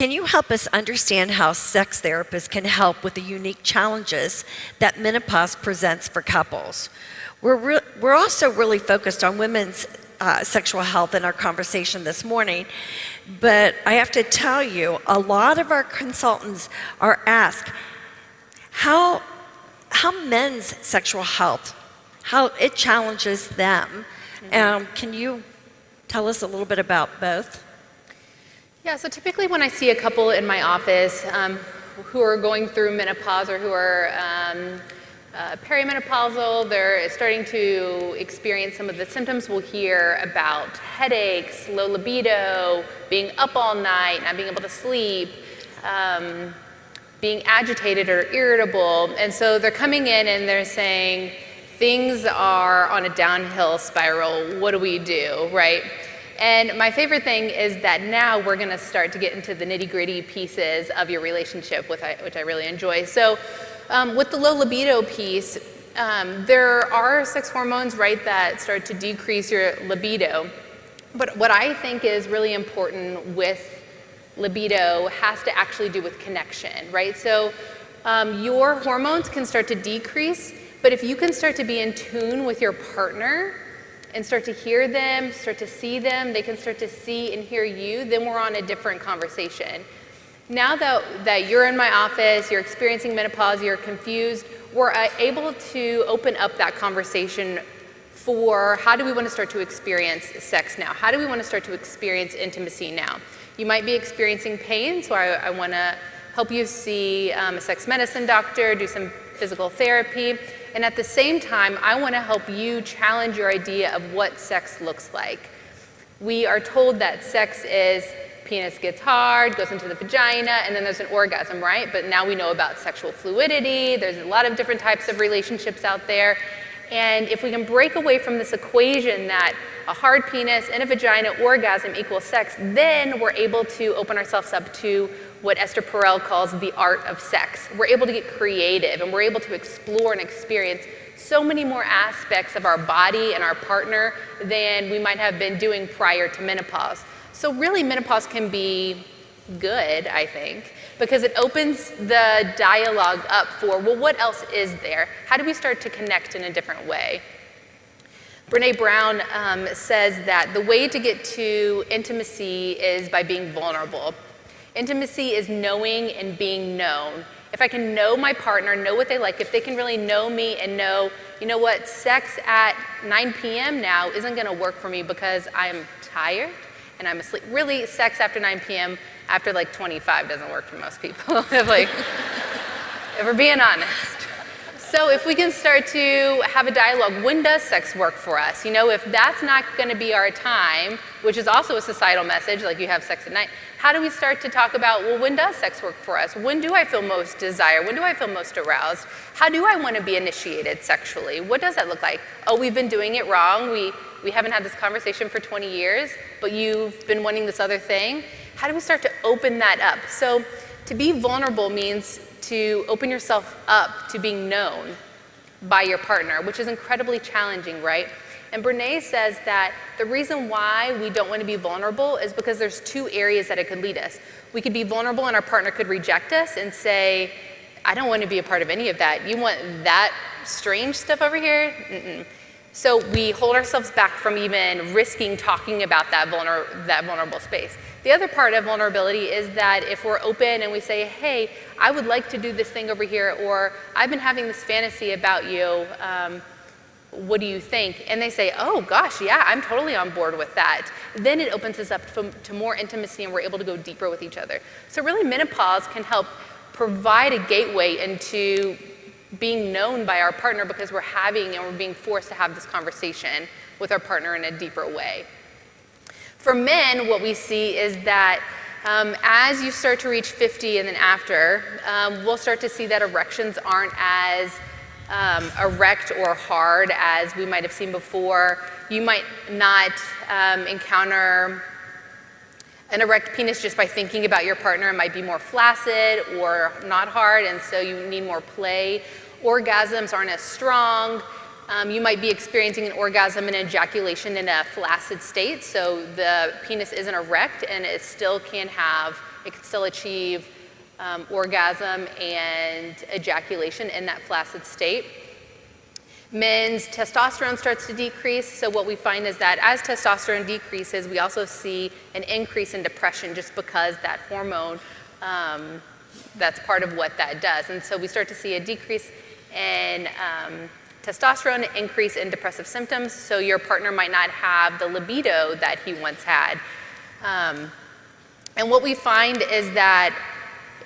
Can you help us understand how sex therapists can help with the unique challenges that menopause presents for couples? We're also really focused on women's sexual health in our conversation this morning, but I have to tell you, a lot of our consultants are asked how men's sexual health, how it challenges them. Can you tell us a little bit about both? Yeah, so typically when I see a couple in my office who are going through menopause or who are perimenopausal, they're starting to experience some of the symptoms. We'll hear about headaches, low libido, being up all night, not being able to sleep, being agitated or irritable. And so they're coming in and they're saying, things are on a downhill spiral, what do we do, right? And my favorite thing is that now we're going to start to get into the nitty-gritty pieces of your relationship, which I really enjoy. So with the low libido piece, there are sex hormones, right, that start to decrease your libido. But what I think is really important with libido has to actually do with connection, right? So your hormones can start to decrease, but if you can start to be in tune with your partner and start to hear them, start to see them, they can start to see and hear you, then we're on a different conversation. Now that you're in my office, you're experiencing menopause, you're confused, we're able to open up that conversation for how do we want to start to experience sex now? How do we want to start to experience intimacy now? You might be experiencing pain, so I want to help you see a sex medicine doctor, do some physical therapy. And at the same time, I want to help you challenge your idea of what sex looks like. We are told that sex is penis gets hard, goes into the vagina, and then there's an orgasm, right? But now we know about sexual fluidity. There's a lot of different types of relationships out there. And if we can break away from this equation that a hard penis and a vagina orgasm equals sex, then we're able to open ourselves up to what Esther Perel calls the art of sex. We're able to get creative and we're able to explore and experience so many more aspects of our body and our partner than we might have been doing prior to menopause. So really menopause can be good, I think, because it opens the dialogue up for, well, what else is there? How do we start to connect in a different way? Brene Brown says that the way to get to intimacy is by being vulnerable. Intimacy is knowing and being known. If I can know my partner, know what they like, if they can really know me and know, you know what, sex at 9 p.m. now isn't going to work for me because I'm tired and I'm asleep. Really, sex after 9 p.m. after like 25 doesn't work for most people, if we're being honest. So if we can start to have a dialogue, when does sex work for us? You know, if that's not going to be our time, which is also a societal message, like you have sex at night, how do we start to talk about, well, when does sex work for us? When do I feel most desire? When do I feel most aroused? How do I want to be initiated sexually? What does that look like? Oh, we've been doing it wrong. We haven't had this conversation for 20 years, but you've been wanting this other thing. How do we start to open that up? So to be vulnerable means to open yourself up to being known by your partner, which is incredibly challenging, right? And Brene says that the reason why we don't want to be vulnerable is because there's two areas that it could lead us. We could be vulnerable and our partner could reject us and say, I don't want to be a part of any of that. You want that strange stuff over here? Mm-mm. So we hold ourselves back from even risking talking about that vulnerable space. The other part of vulnerability is that if we're open and we say, hey, I would like to do this thing over here, or I've been having this fantasy about you, what do you think? And they say, oh gosh, yeah, I'm totally on board with that. Then it opens us up to more intimacy and we're able to go deeper with each other. So really menopause can help provide a gateway into being known by our partner because we're having and we're being forced to have this conversation with our partner in a deeper way. For men, what we see is that as you start to reach 50 and then after, we'll start to see that erections aren't as erect or hard as we might have seen before. You might not encounter an erect penis just by thinking about your partner. It might be more flaccid or not hard, and so you need more play. Orgasms aren't as strong. You might be experiencing an orgasm and ejaculation in a flaccid state, so the penis isn't erect and it still can have it can still achieve orgasm and ejaculation in that flaccid state. Men's testosterone starts to decrease, so what we find is that as testosterone decreases, we also see an increase in depression just because that hormone, that's part of what that does. And so we start to see a decrease in testosterone, increase in depressive symptoms, so your partner might not have the libido that he once had. And what we find is that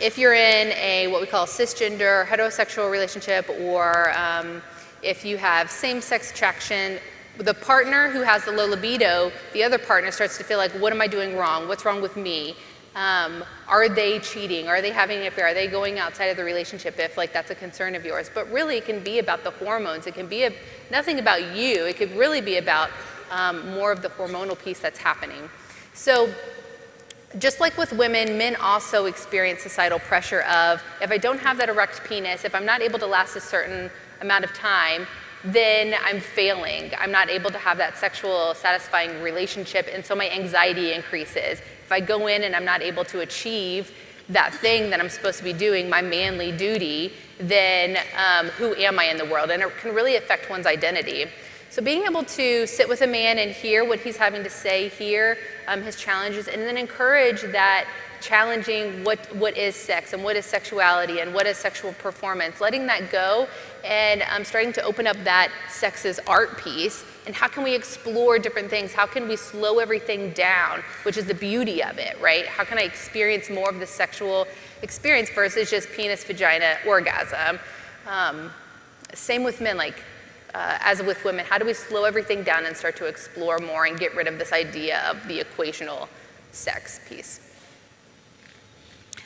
if you're in a what we call cisgender heterosexual relationship, or if you have same-sex attraction, the partner who has the low libido, the other partner starts to feel like, what am I doing wrong? What's wrong with me? Are they cheating? Are they having an affair? Are they going outside of the relationship if like that's a concern of yours? But really it can be about the hormones. It can be nothing about you. It could really be about more of the hormonal piece that's happening. So just like with women, men also experience societal pressure of, if I don't have that erect penis, if I'm not able to last a certain amount of time, then I'm failing. I'm not able to have that sexual satisfying relationship, and so my anxiety increases. If I go in and I'm not able to achieve that thing that I'm supposed to be doing, my manly duty, then who am I in the world? And it can really affect one's identity. So being able to sit with a man and hear what he's having to say, hear his challenges, and then encourage that challenging what is sex and what is sexuality and what is sexual performance, letting that go and starting to open up that sex is art piece, and how can we explore different things? How can we slow everything down, which is the beauty of it, right? How can I experience more of the sexual experience versus just penis, vagina, orgasm? Same with men, like as with women, how do we slow everything down and start to explore more and get rid of this idea of the equational sex piece?